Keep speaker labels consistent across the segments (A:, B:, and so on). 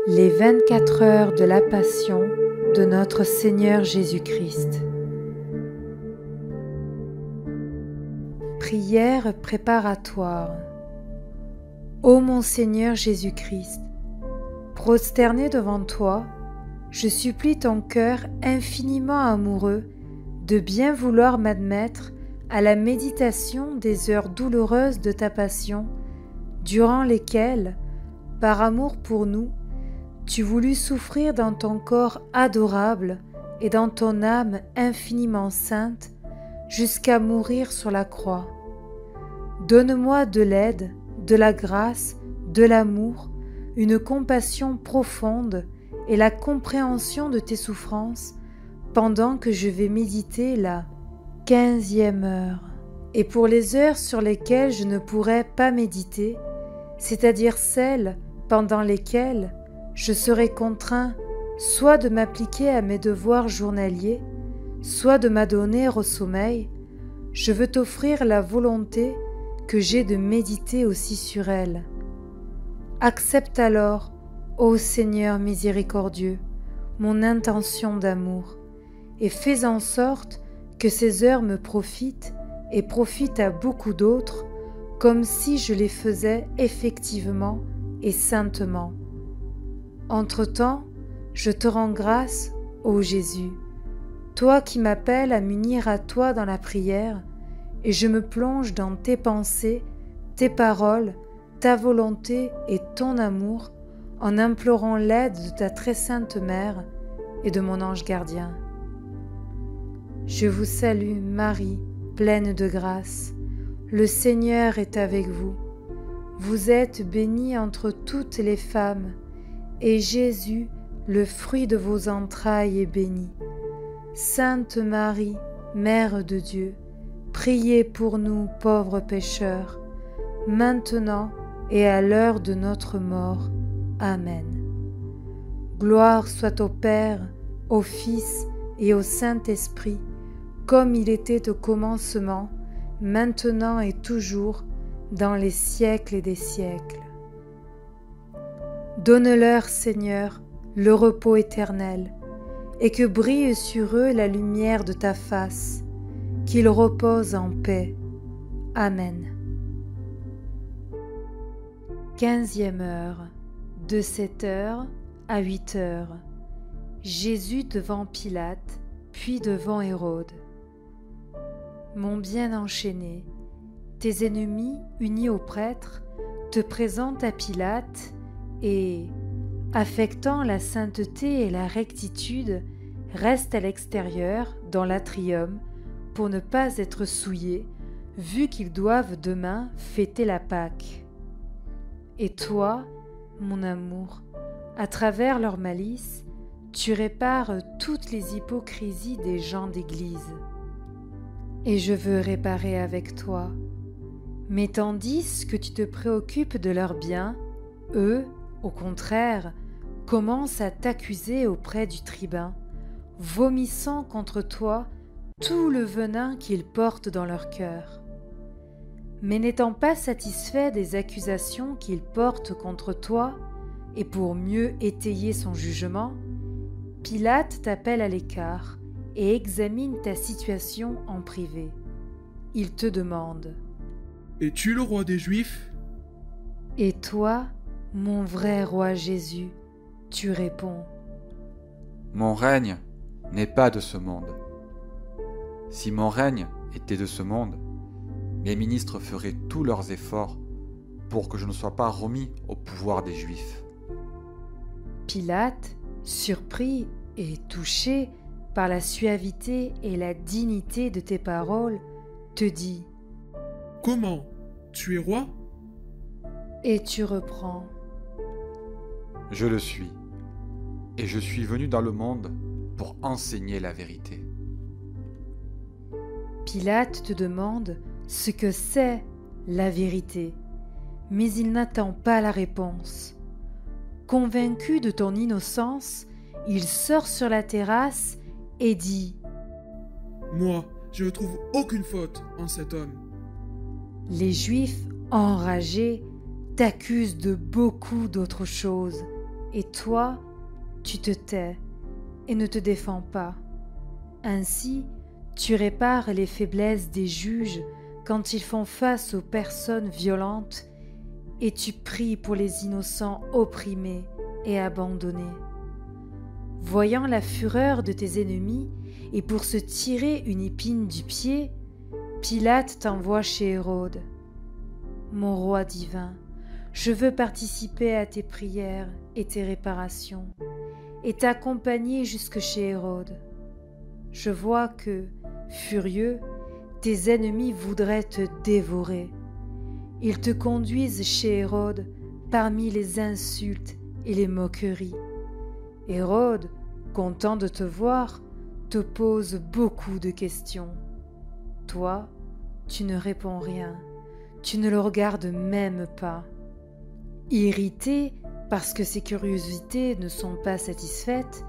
A: Les 24 heures de la Passion de notre Seigneur Jésus-Christ. Prière préparatoire. Ô mon Seigneur Jésus-Christ, prosterné devant toi, je supplie ton cœur infiniment amoureux de bien vouloir m'admettre à la méditation des heures douloureuses de ta passion, durant lesquelles, par amour pour nous, tu voulus souffrir dans ton corps adorable et dans ton âme infiniment sainte jusqu'à mourir sur la croix. Donne-moi de l'aide, de la grâce, de l'amour, une compassion profonde et la compréhension de tes souffrances pendant que je vais méditer la 15e heure. Et pour les heures sur lesquelles je ne pourrai pas méditer, c'est-à-dire celles pendant lesquelles je serai contraint soit de m'appliquer à mes devoirs journaliers, soit de m'adonner au sommeil, je veux t'offrir la volonté que j'ai de méditer aussi sur elle. Accepte alors, ô Seigneur miséricordieux, mon intention d'amour, et fais en sorte que ces heures me profitent et profitent à beaucoup d'autres, comme si je les faisais effectivement et saintement. Entre-temps, je te rends grâce, ô Jésus, toi qui m'appelles à m'unir à toi dans la prière, et je me plonge dans tes pensées, tes paroles, ta volonté et ton amour, en implorant l'aide de ta très sainte Mère et de mon ange gardien. Je vous salue, Marie, pleine de grâce. Le Seigneur est avec vous. Vous êtes bénie entre toutes les femmes, et Jésus, le fruit de vos entrailles, est béni. Sainte Marie, Mère de Dieu, priez pour nous pauvres pécheurs, maintenant et à l'heure de notre mort. Amen. Gloire soit au Père, au Fils et au Saint-Esprit, comme il était au commencement, maintenant et toujours, dans les siècles et des siècles. Donne-leur, Seigneur, le repos éternel, et que brille sur eux la lumière de ta face, qu'ils reposent en paix. Amen. 15e heure, de 7 heures à 8 heures. Jésus devant Pilate, puis devant Hérode. Mon bien enchaîné, tes ennemis unis au prêtre te présentent à Pilate et, affectant la sainteté et la rectitude, restent à l'extérieur, dans l'atrium, pour ne pas être souillés, vu qu'ils doivent demain fêter la Pâque. Et toi, mon amour, à travers leur malice, tu répares toutes les hypocrisies des gens d'Église. Et je veux réparer avec toi. Mais tandis que tu te préoccupes de leurs biens, eux, au contraire, commencent à t'accuser auprès du tribun, vomissant contre toi tout le venin qu'ils portent dans leur cœur. Mais n'étant pas satisfait des accusations qu'ils portent contre toi, et pour mieux étayer son jugement, Pilate t'appelle à l'écart et examine ta situation en privé. Il te demande : «
B: Es-tu le roi des Juifs ? »
A: Et toi, mon vrai roi Jésus, tu réponds : «
C: Mon règne n'est pas de ce monde. Si mon règne était de ce monde, mes ministres feraient tous leurs efforts pour que je ne sois pas remis au pouvoir des Juifs. »
A: Pilate, surpris et touché par la suavité et la dignité de tes paroles, te dit :
B: « Comment ? Tu es roi ? »
A: Et tu reprends :
C: « Je le suis, et je suis venu dans le monde pour enseigner la vérité. »
A: Pilate te demande ce que c'est la vérité, mais il n'attend pas la réponse. Convaincu de ton innocence, il sort sur la terrasse et dit :
B: « Moi, je ne trouve aucune faute en cet homme. »
A: Les Juifs, enragés, t'accusent de beaucoup d'autres choses, et toi, tu te tais et ne te défends pas. Ainsi, tu répares les faiblesses des juges quand ils font face aux personnes violentes et tu pries pour les innocents opprimés et abandonnés. Voyant la fureur de tes ennemis et pour se tirer une épine du pied, Pilate t'envoie chez Hérode. Mon roi divin, je veux participer à tes prières et tes réparations et t'accompagner jusque chez Hérode. Je vois que, furieux, tes ennemis voudraient te dévorer. Ils te conduisent chez Hérode parmi les insultes et les moqueries. Hérode, content de te voir, te pose beaucoup de questions. Toi, tu ne réponds rien, tu ne le regardes même pas. Irrité parce que ses curiosités ne sont pas satisfaites,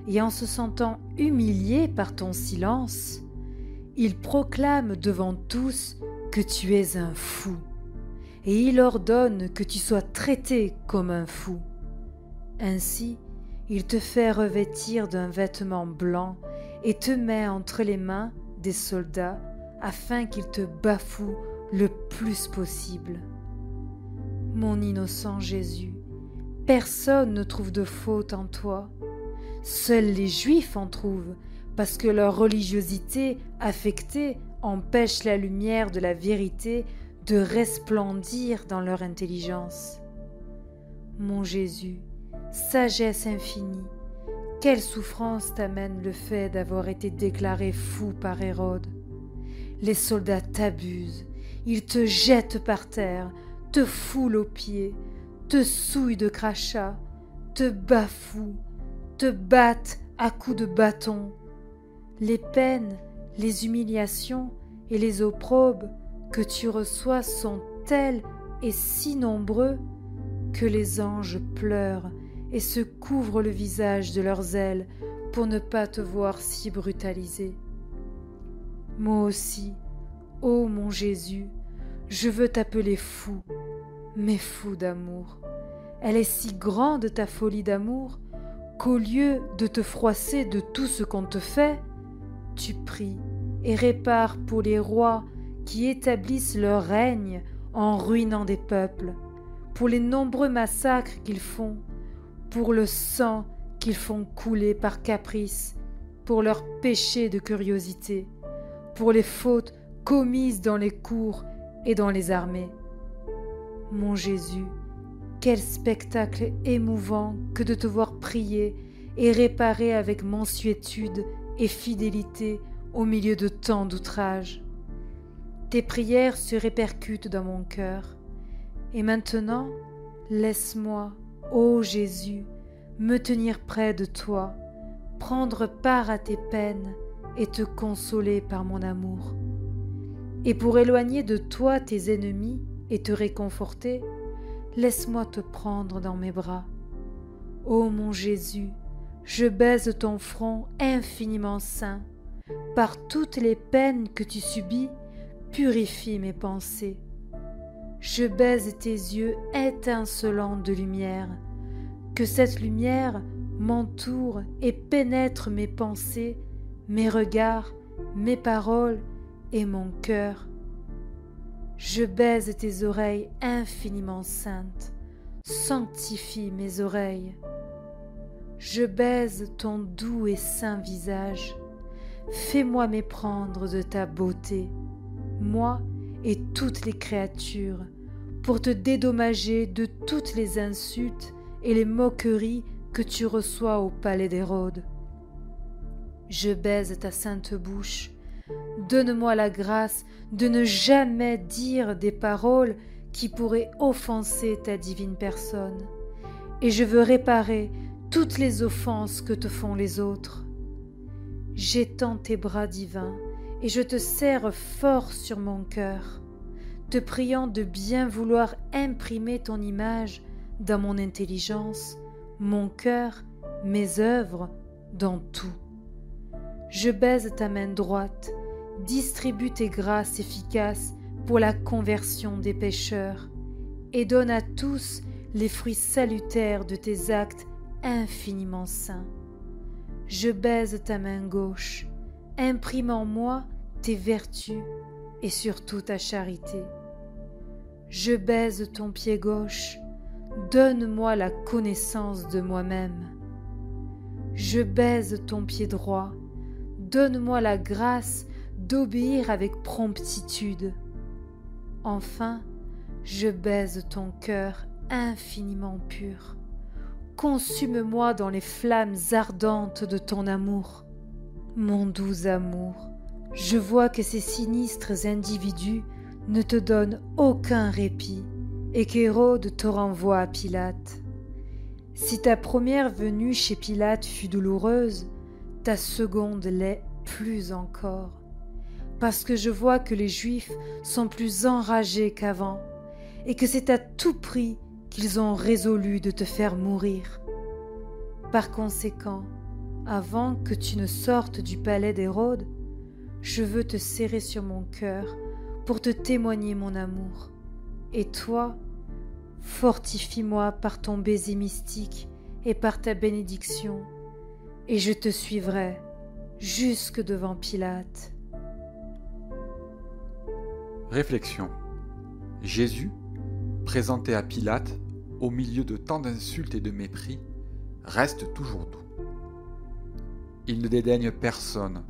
A: et en se sentant humilié par ton silence, il proclame devant tous que tu es un fou, et il ordonne que tu sois traité comme un fou. Ainsi, il te fait revêtir d'un vêtement blanc et te met entre les mains des soldats afin qu'ils te bafouent le plus possible. Mon innocent Jésus, personne ne trouve de faute en toi. Seuls les Juifs en trouvent, parce que leur religiosité affectée empêche la lumière de la vérité de resplendir dans leur intelligence. Mon Jésus, sagesse infinie, quelle souffrance t'amène le fait d'avoir été déclaré fou par Hérode. Les soldats t'abusent, ils te jettent par terre, te foulent aux pieds, te souillent de crachats, te bafouent, te battent à coups de bâton. Les peines, les humiliations et les opprobes que tu reçois sont tels et si nombreux que les anges pleurent et se couvrent le visage de leurs ailes pour ne pas te voir si brutalisé. Moi aussi, ô mon Jésus, je veux t'appeler fou, mais fou d'amour. Elle est si grande ta folie d'amour qu'au lieu de te froisser de tout ce qu'on te fait, tu pries et répares pour les rois qui établissent leur règne en ruinant des peuples, pour les nombreux massacres qu'ils font, pour le sang qu'ils font couler par caprice, pour leurs péchés de curiosité, pour les fautes commises dans les cours et dans les armées. Mon Jésus, quel spectacle émouvant que de te voir prier et réparer avec mansuétude et fidélité au milieu de tant d'outrages. Tes prières se répercutent dans mon cœur. Et maintenant, laisse-moi, ô Jésus, me tenir près de toi, prendre part à tes peines et te consoler par mon amour. Et pour éloigner de toi tes ennemis et te réconforter, laisse-moi te prendre dans mes bras. Ô mon Jésus, je baise ton front infiniment saint. Par toutes les peines que tu subis, purifie mes pensées. Je baise tes yeux étincelants de lumière. Que cette lumière m'entoure et pénètre mes pensées, mes regards, mes paroles et mon cœur. Je baise tes oreilles infiniment saintes. Sanctifie mes oreilles. Je baise ton doux et saint visage. Fais-moi méprendre de ta beauté, moi et toutes les créatures, pour te dédommager de toutes les insultes et les moqueries que tu reçois au palais d'Hérode. Je baise ta sainte bouche. Donne-moi la grâce de ne jamais dire des paroles qui pourraient offenser ta divine personne, et je veux réparer toutes les offenses que te font les autres. J'étends tes bras divins et je te serre fort sur mon cœur, te priant de bien vouloir imprimer ton image dans mon intelligence, mon cœur, mes œuvres, dans tout. Je baise ta main droite, distribue tes grâces efficaces pour la conversion des pécheurs, et donne à tous les fruits salutaires de tes actes infiniment saints. Je baise ta main gauche, imprime en moi tes vertus et surtout ta charité. Je baise ton pied gauche, donne-moi la connaissance de moi-même. Je baise ton pied droit, donne-moi la grâce d'obéir avec promptitude. Enfin, je baise ton cœur infiniment pur. Consume-moi dans les flammes ardentes de ton amour. Mon doux amour, je vois que ces sinistres individus ne te donnent aucun répit et qu'Hérode te renvoie à Pilate. Si ta première venue chez Pilate fut douloureuse, ta seconde l'est plus encore, parce que je vois que les Juifs sont plus enragés qu'avant et que c'est à tout prix qu'ils ont résolu de te faire mourir. Par conséquent, avant que tu ne sortes du palais d'Hérode, je veux te serrer sur mon cœur pour te témoigner mon amour. Et toi, fortifie-moi par ton baiser mystique et par ta bénédiction, et je te suivrai jusque devant Pilate.
C: Réflexion. Jésus, présenté à Pilate, au milieu de tant d'insultes et de mépris, reste toujours doux. Il ne dédaigne personne,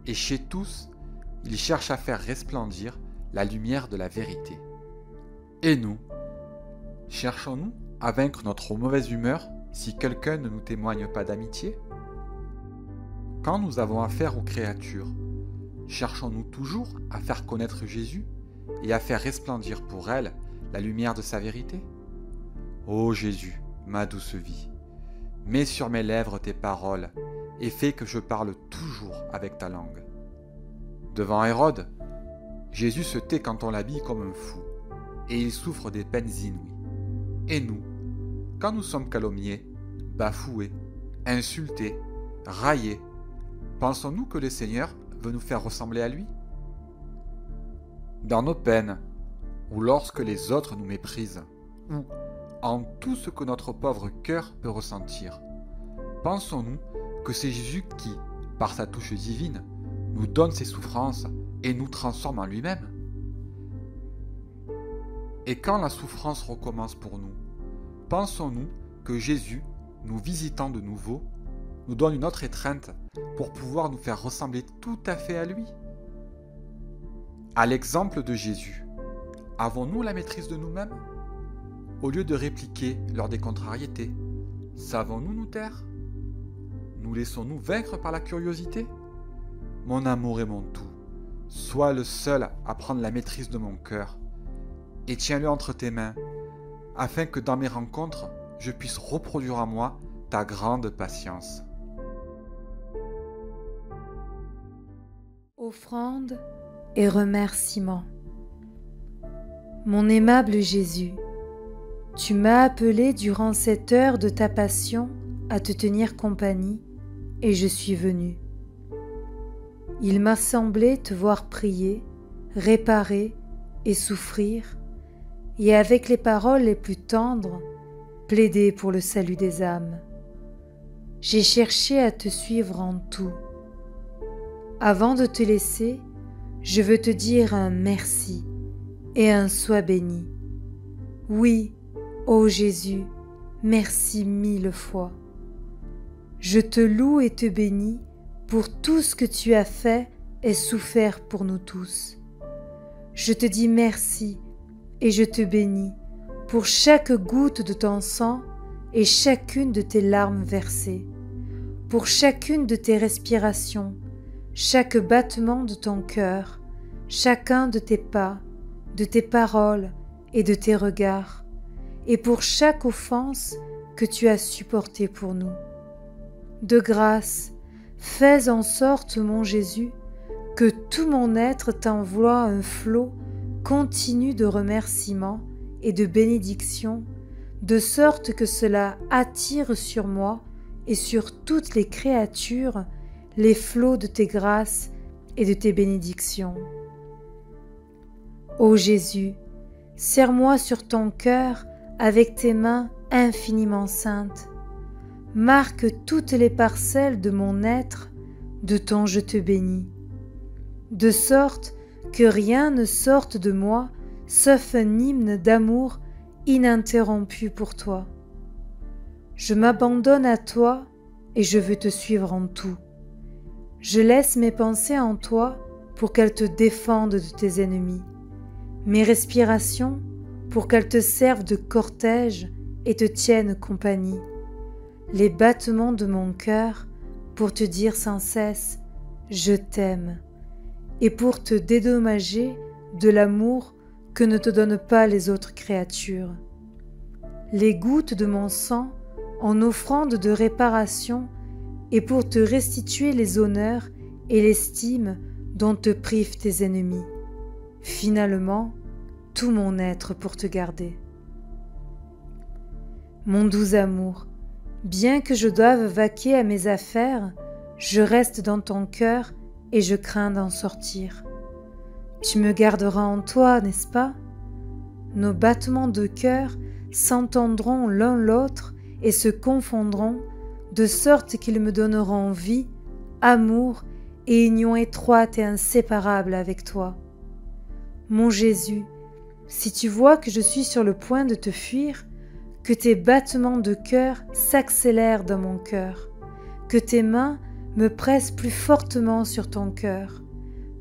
C: et chez tous, il cherche à faire resplendir la lumière de la vérité. Et nous, cherchons-nous à vaincre notre mauvaise humeur si quelqu'un ne nous témoigne pas d'amitié? Quand nous avons affaire aux créatures, cherchons-nous toujours à faire connaître Jésus et à faire resplendir pour elles la lumière de sa vérité? Ô Jésus, ma douce vie, mets sur mes lèvres tes paroles et fais que je parle toujours avec ta langue. Devant Hérode, Jésus se tait quand on l'habille comme un fou, et il souffre des peines inouïes. Et nous, quand nous sommes calomniés, bafoués, insultés, raillés, pensons-nous que le Seigneur veut nous faire ressembler à lui? Dans nos peines, ou lorsque les autres nous méprisent, ou en tout ce que notre pauvre cœur peut ressentir, pensons-nous que c'est Jésus qui, par sa touche divine, nous donne ses souffrances et nous transforme en lui-même? Et quand la souffrance recommence pour nous, pensons-nous que Jésus, nous visitant de nouveau, nous donne une autre étreinte pour pouvoir nous faire ressembler tout à fait à lui? À l'exemple de Jésus, avons-nous la maîtrise de nous-mêmes? Au lieu de répliquer lors des contrariétés, savons-nous nous taire? Nous laissons-nous vaincre par la curiosité? Mon amour et mon tout, sois le seul à prendre la maîtrise de mon cœur, et tiens-le entre tes mains, afin que dans mes rencontres, je puisse reproduire en moi ta grande patience.
A: Offrande et remerciement. Mon aimable Jésus, tu m'as appelé durant cette heure de ta passion à te tenir compagnie, et je suis venu. Il m'a semblé te voir prier, réparer et souffrir, et avec les paroles les plus tendres, plaider pour le salut des âmes. J'ai cherché à te suivre en tout. Avant de te laisser, je veux te dire un merci et un sois béni. Oui, ô Jésus, merci 1000 fois. Je te loue et te bénis pour tout ce que tu as fait et souffert pour nous tous. Je te dis merci et je te bénis pour chaque goutte de ton sang et chacune de tes larmes versées, pour chacune de tes respirations, chaque battement de ton cœur, chacun de tes pas, de tes paroles et de tes regards, et pour chaque offense que tu as supportée pour nous. De grâce, fais en sorte, mon Jésus, que tout mon être t'envoie un flot continu de remerciements et de bénédictions, de sorte que cela attire sur moi et sur toutes les créatures les flots de tes grâces et de tes bénédictions. Ô Jésus, serre-moi sur ton cœur avec tes mains infiniment saintes. Marque toutes les parcelles de mon être de ton je te bénis, de sorte que rien ne sorte de moi sauf un hymne d'amour ininterrompu pour toi. Je m'abandonne à toi et je veux te suivre en tout. Je laisse mes pensées en toi pour qu'elles te défendent de tes ennemis, mes respirations pour qu'elles te servent de cortège et te tiennent compagnie, les battements de mon cœur pour te dire sans cesse « je t'aime » et pour te dédommager de l'amour que ne te donnent pas les autres créatures. Les gouttes de mon sang en offrande de réparation et pour te restituer les honneurs et l'estime dont te privent tes ennemis. Finalement, tout mon être pour te garder. Mon doux amour, bien que je doive vaquer à mes affaires, je reste dans ton cœur et je crains d'en sortir. Tu me garderas en toi, n'est-ce pas? Nos battements de cœur s'entendront l'un l'autre et se confondront, de sorte qu'ils me donneront vie, amour et union étroite et inséparable avec toi. Mon Jésus, si tu vois que je suis sur le point de te fuir, que tes battements de cœur s'accélèrent dans mon cœur, que tes mains me pressent plus fortement sur ton cœur,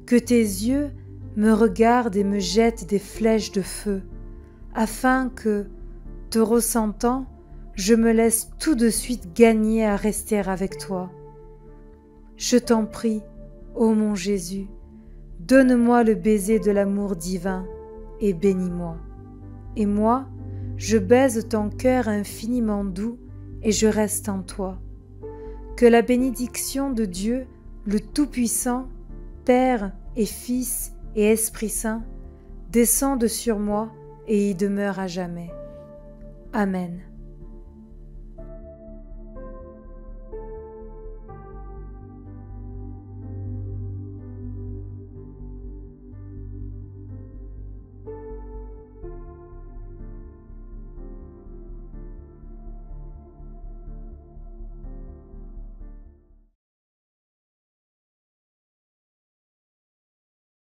A: que tes yeux me regardent et me jettent des flèches de feu, afin que, te ressentant, je me laisse tout de suite gagner à rester avec toi. Je t'en prie, ô mon Jésus, donne-moi le baiser de l'amour divin et bénis-moi. Et moi, je baise ton cœur infiniment doux et je reste en toi. Que la bénédiction de Dieu, le Tout-Puissant, Père et Fils et Esprit Saint, descende sur moi et y demeure à jamais. Amen.